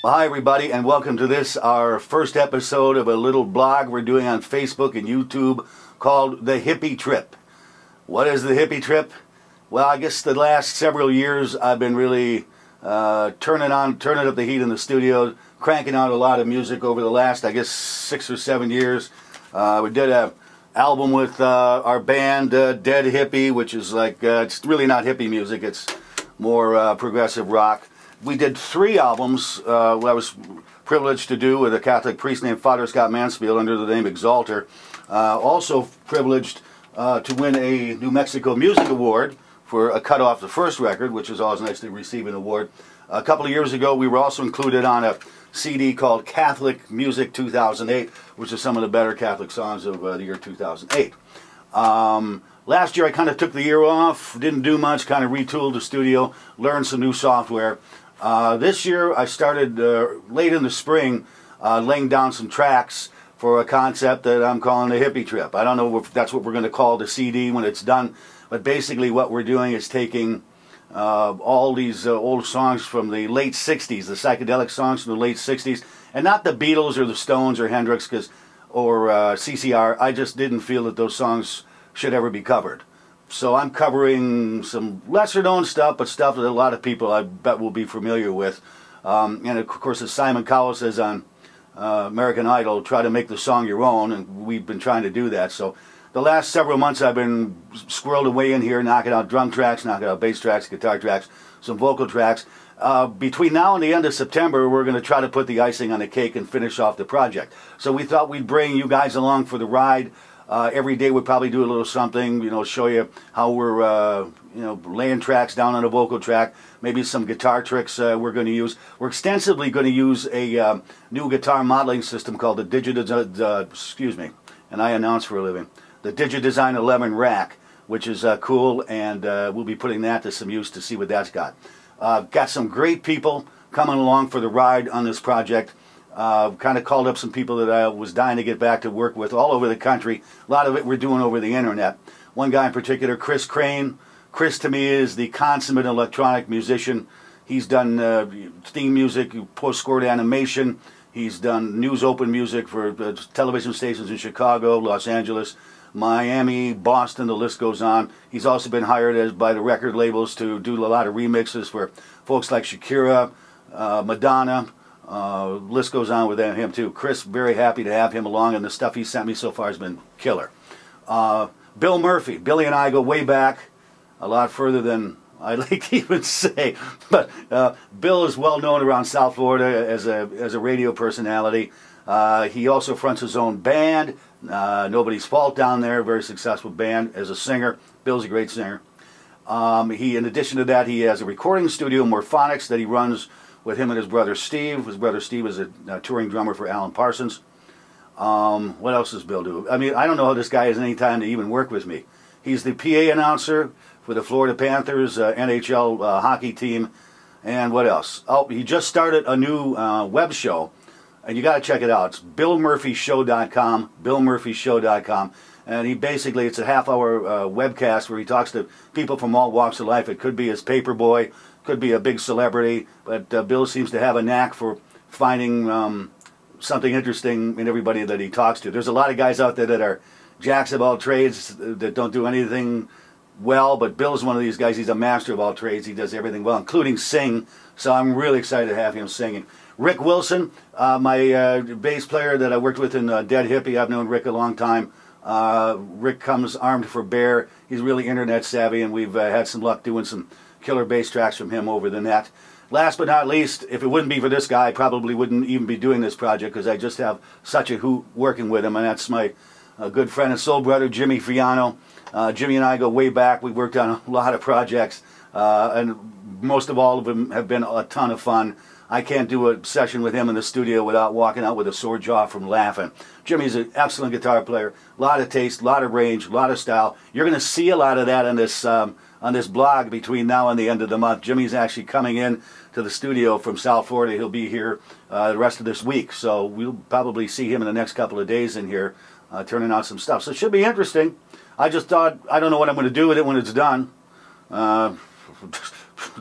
Well, hi everybody, and welcome to this, our first episode of a little blog we're doing on Facebook and YouTube called The Hippie Trip. What is the Hippie Trip? Well, I guess the last several years I've been really turning up the heat in the studio, cranking out a lot of music over the last, I guess, 6 or 7 years. We did an album with our band, Dead Hippie, which is like, it's really not hippie music, it's more progressive rock. We did 3 albums I was privileged to do with a Catholic priest named Father Scott Mansfield under the name Exalter. Also privileged to win a New Mexico Music Award for a cut off the first record, which is always nice to receive an award. A couple of years ago we were also included on a CD called Catholic Music 2008, which is some of the better Catholic songs of the year 2008. Last year I kind of took the year off, didn't do much, kind of retooled the studio, learned some new software. This year I started late in the spring laying down some tracks for a concept that I'm calling the Hippie Trip. I don't know if that's what we're going to call the CD when it's done, but basically what we're doing is taking all these old songs from the late 60s, the psychedelic songs from the late 60s, and not the Beatles or the Stones or Hendrix or CCR. I just didn't feel that those songs should ever be covered. So I'm covering some lesser known stuff, but stuff that a lot of people I bet will be familiar with. And of course, as Simon Cowell says on American Idol, try to make the song your own, and we've been trying to do that. So the last several months I've been squirreled away in here, knocking out drum tracks, knocking out bass tracks, guitar tracks, some vocal tracks. Between now and the end of September, we're going to try to put the icing on the cake and finish off the project. So we thought we'd bring you guys along for the ride. Every day we'd probably do a little something, you know, show you how we're, you know, laying tracks down on a vocal track, maybe some guitar tricks we're going to use. We're extensively going to use a new guitar modeling system called the excuse me, and I announce for a living, the Digidesign 11 rack, which is cool, and we'll be putting that to some use to see what that's got. Got some great people coming along for the ride on this project. Kind of called up some people that I was dying to get back to work with all over the country. A lot of it we're doing over the internet. One guy in particular, Chris Crane. Chris to me is the consummate electronic musician. He's done theme music, post-scored animation. He's done news open music for television stations in Chicago, Los Angeles, Miami, Boston, the list goes on. He's also been hired by the record labels to do a lot of remixes for folks like Shakira, Madonna. List goes on with him too. Chris, very happy to have him along, and the stuff he sent me so far has been killer. Bill Murphy. Billy and I go way back, a lot further than I like to even say, but Bill is well known around South Florida as a radio personality. He also fronts his own band, Nobody's Fault down there, very successful band as a singer. Bill's a great singer. In addition to that, he has a recording studio, Morphonics, that he runs with him and his brother Steve. His brother Steve is a touring drummer for Alan Parsons. What else does Bill do? I mean, I don't know how this guy has any time to even work with me. He's the PA announcer for the Florida Panthers NHL hockey team. And what else? Oh, he just started a new web show, and you got to check it out. It's BillMurphyShow.com, BillMurphyShow.com. And it's a half-hour webcast where he talks to people from all walks of life. It could be his paper boy, could be a big celebrity, but Bill seems to have a knack for finding something interesting in everybody that he talks to. There's a lot of guys out there that are jacks of all trades that don't do anything well, but Bill's one of these guys. He's a master of all trades. He does everything well, including sing, so I'm really excited to have him singing. Rick Wilson, my bass player that I worked with in Dead Hippie. I've known Rick a long time. Rick comes armed for bear. He's really internet savvy, and we've had some luck doing some killer bass tracks from him over the net. Last but not least, if it wouldn't be for this guy, I probably wouldn't even be doing this project, because I just have such a hoot working with him, and that's my good friend and soul brother, Jimmy Fiano. Jimmy and I go way back. We worked on a lot of projects, and most of all of them have been a ton of fun. I can't do a session with him in the studio without walking out with a sore jaw from laughing. Jimmy's an excellent guitar player, a lot of taste, a lot of range, a lot of style. You're going to see a lot of that on this blog between now and the end of the month. Jimmy's actually coming in to the studio from South Florida. He'll be here the rest of this week, so we'll probably see him in the next couple of days in here turning out some stuff. So it should be interesting. I just thought, I don't know what I'm going to do with it when it's done. Don't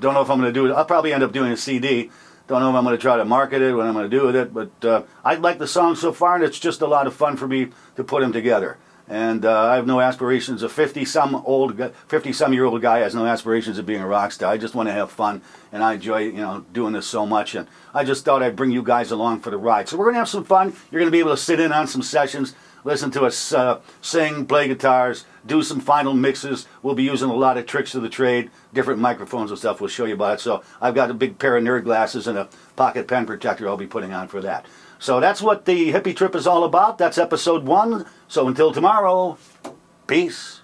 know if I'm going to do it. I'll probably end up doing a CD. Don't know if I'm going to try to market it, what I'm going to do with it, but I like the song so far, and it's just a lot of fun for me to put them together. And I have no aspirations. A 50-some-year-old guy has no aspirations of being a rock star. I just want to have fun, and I enjoy, you know, doing this so much. And I just thought I'd bring you guys along for the ride. So we're going to have some fun. You're going to be able to sit in on some sessions, listen to us sing, play guitars, do some final mixes. We'll be using a lot of tricks of the trade, different microphones and stuff. We'll show you about it. So I've got a big pair of nerd glasses and a pocket pen protector I'll be putting on for that. So that's what the Hippie Trip is all about. That's episode 1. So until tomorrow, peace.